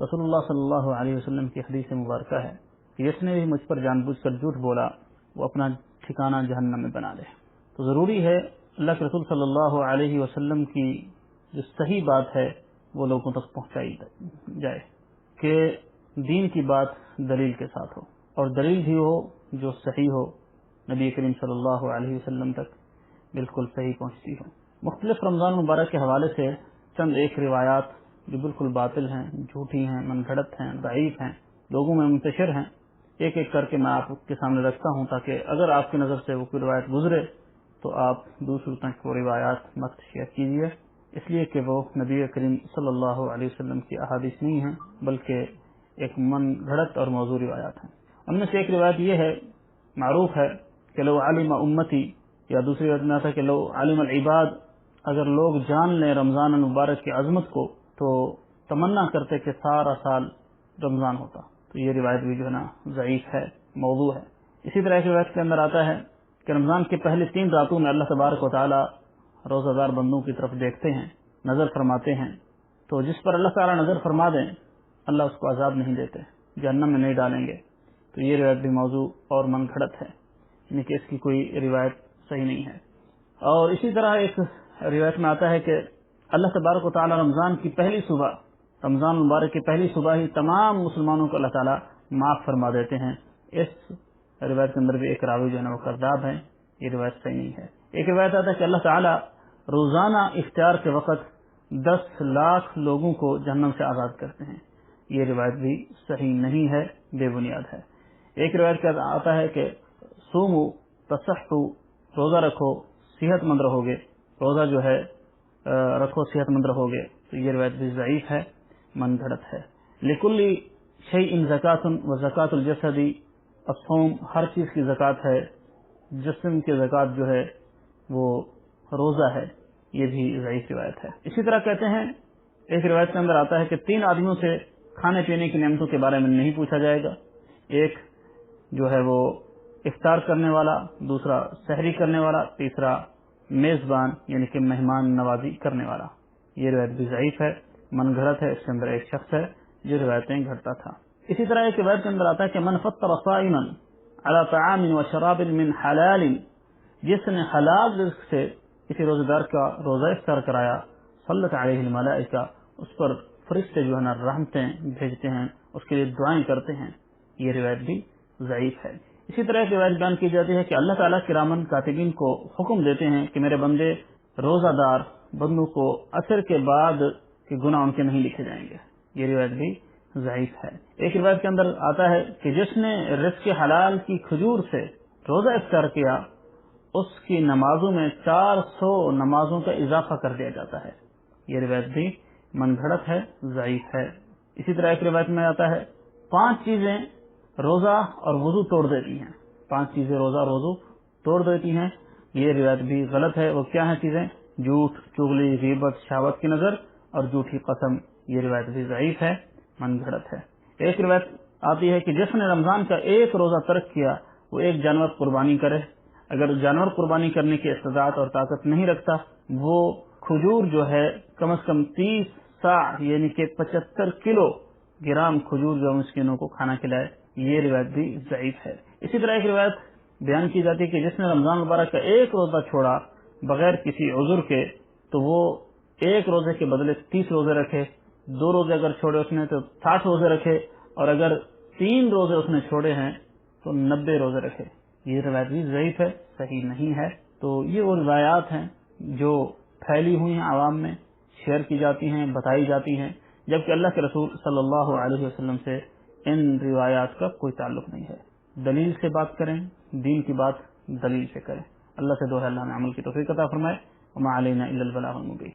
रसूलुल्लाह सल्लल्लाहु अलैहि वसल्लम की हदीस मुबारक है कि जिसने भी मुझ पर जानबूझकर झूठ बोला वो अपना ठिकाना जहन्नम में बना ले। तो ज़रूरी है अल्लाह के रसूल सल्लल्लाहु अलैहि वसल्लम की जो सही बात है वो लोगों तक पहुंचाई जाए कि दीन की बात दलील के साथ हो और दलील भी हो जो सही हो, नबी करीम सल्लल्लाहु अलैहि वसल्लम तक बिल्कुल सही पहुंचती हो। मुख्तलिफ रमज़ान मुबारक के हवाले से चंद एक रिवायात जो बिल्कुल बातिल हैं, झूठी हैं, मनगढ़ंत हैं, दईफ हैं, लोगों में मुंतशिर हैं, एक एक करके मैं आपके सामने रखता हूं ताकि अगर आपकी नज़र से वो कोई रिवायत गुजरे तो आप दूसरों तक वो रिवायात मत शेयर कीजिए, इसलिए कि वो नबी करीम सल्लल्लाहु अलैहि वसल्लम की अहादीस नहीं है बल्कि एक मनगढ़ंत और मौजू रिवायात हैं। उनमें से एक रिवायत ये है, मारूफ है कि लो आलिम उम्मती, या दूसरी रिवायत में आता है कि लो आलिम अल इबाद, अगर लोग जान लें रमज़ान मुबारक की अजमत को तो तमन्ना करते कि सारा साल रमज़ान होता। तो ये रिवायत भी जो है ना ज़ईफ है, मौजू है। इसी तरह की रिवायत के अंदर आता है कि रमज़ान की पहली 3 रातों में अल्लाह तबारक व तआला रोज़ादार बंदों की तरफ देखते हैं, नज़र फरमाते हैं, तो जिस पर अल्लाह ताला नज़र फरमा दें अल्लाह उसको अजाब नहीं देते, जहन्नम में नहीं डालेंगे। तो ये रिवायत भी मौजू और मनगढ़ंत है, यानी कि इसकी कोई रिवायत सही नहीं है। और इसी तरह एक रिवायत में आता है कि अल्लाह तबारक व तआला रमज़ान की पहली सुबह, रमज़ान मुबारक की पहली सुबह ही तमाम मुसलमानों को अल्लाह ताला माफ़ फरमा देते हैं। इस रिवायत के अंदर भी एक रावी जो है ना वो कज़्ज़ाब है, ये रिवायत सही नहीं है। एक रिवायत आता है कि अल्लाह ताला रोज़ाना इफ्तार के वक़्त 10 लाख लोगों को जहन्नम से आज़ाद करते हैं। ये रिवायत भी सही नहीं है, बेबुनियाद है। एक रिवायत का आता है कि सूमु तसहु, रोज़ा रखो सेहतमंद रहोगे, रोज़ा जो है रखो सेहतमंद रहोगे। तो ये रिवायत भी ज़ईफ है, मनगढ़ंत है। लिकुल्ली शैइन ज़कातुन व ज़कातुल जसदी, अस्सौम, हर चीज़ की ज़कात है, जिस्म की ज़कात जो है वो रोज़ा है। ये भी ज़ईफ रिवायत है। इसी तरह कहते हैं, एक रिवायत के अंदर आता है कि 3 आदमियों से खाने पीने की नेमतों के बारे में नहीं पूछा जाएगा। एक जो है वो इफ्तार करने वाला, दूसरा सहरी करने वाला, तीसरा मेजबान यानी कि मेहमान नवाजी करने वाला। ये रिवायत भी ज़ईफ है, मनगढ़ंत है। इसके अंदर एक शख्स है जो रिवायतें घड़ता था। इसी तरह एक रिवायत के अंदर आता है कि मन फत्तर साइमन अला तआमिन व शराबिन मिन हलालिन, जिसने हलाल रिज़्क़ से किसी रोजेदार का रोजा इफ्तार कराया, सल्लत अलैहिल मलाइका, उस पर फरिश्ते जो है ना रहमतें भेजते हैं, उसके लिए दुआएं करते हैं। ये रिवायत भी ज़ईफ है। इसी तरह की रिवायत बयान की जाती है कि अल्लाह ताला किरामन कातिबीन को हुक्म देते हैं कि मेरे बंदे रोजादार बंदों को असर के बाद के गुनाह उनके नहीं लिखे जाएंगे। ये रिवायत भी ज़ईफ है। एक रिवायत के अंदर आता है कि जिसने रिज़्क़ हलाल की खजूर से रोजा इफ्तार किया उसकी नमाजों में 400 नमाजों का इजाफा कर दिया जाता है। ये रिवायत भी मनगढ़ंत है, ज़ईफ है। इसी तरह एक रिवायत में आता है 5 चीजें रोजा और वजू तोड़ देती हैं, 5 चीजें रोजा और वजू तोड़ देती हैं। ये रिवायत भी गलत है। वो क्या है चीजें? झूठ, चुगली, गीबत, शहावत की नजर और झूठी कसम। ये रिवायत भी ज़ईफ है, मनगढ़ंत है। एक रिवायत आती है कि जिसने रमजान का एक रोजा तर्क किया वो एक जानवर कुर्बानी करे। अगर जानवर कुर्बानी करने की इस्तिदात और ताकत नहीं रखता, वो खजूर जो है कम से कम 30 सा यानी कि 75 किलोग्राम खजूर जो मिस्किनों को खाना खिलाए। ये रिवायत भी ज़ईफ है। इसी तरह एक रिवायत बयान की जाती है कि जिसने रमजान मुबारक का एक रोजा छोड़ा बगैर किसी उज़्र के, तो वो एक रोजे के बदले 30 रोजे रखे। 2 रोजे अगर छोड़े उसने तो 60 रोजे रखे, और अगर 3 रोजे उसने छोड़े हैं तो 90 रोजे रखे। ये रिवायत भी ज़ईफ है, सही नहीं है। तो ये वो रिवायात हैं जो फैली हुई हैं, आवाम में शेयर की जाती हैं, बताई जाती हैं, जबकि अल्लाह के रसूल सल्लल्लाहु अलैहि वसल्लम से इन रिवायात का कोई ताल्लुक नहीं है। दलील से बात करें, दीन की बात दलील से करें। अल्लाह से दुआ है अल्लाह हमें अमल की तौफीक अता फरमाए। वमा अलैना इल्लल बलागुल मुबीन।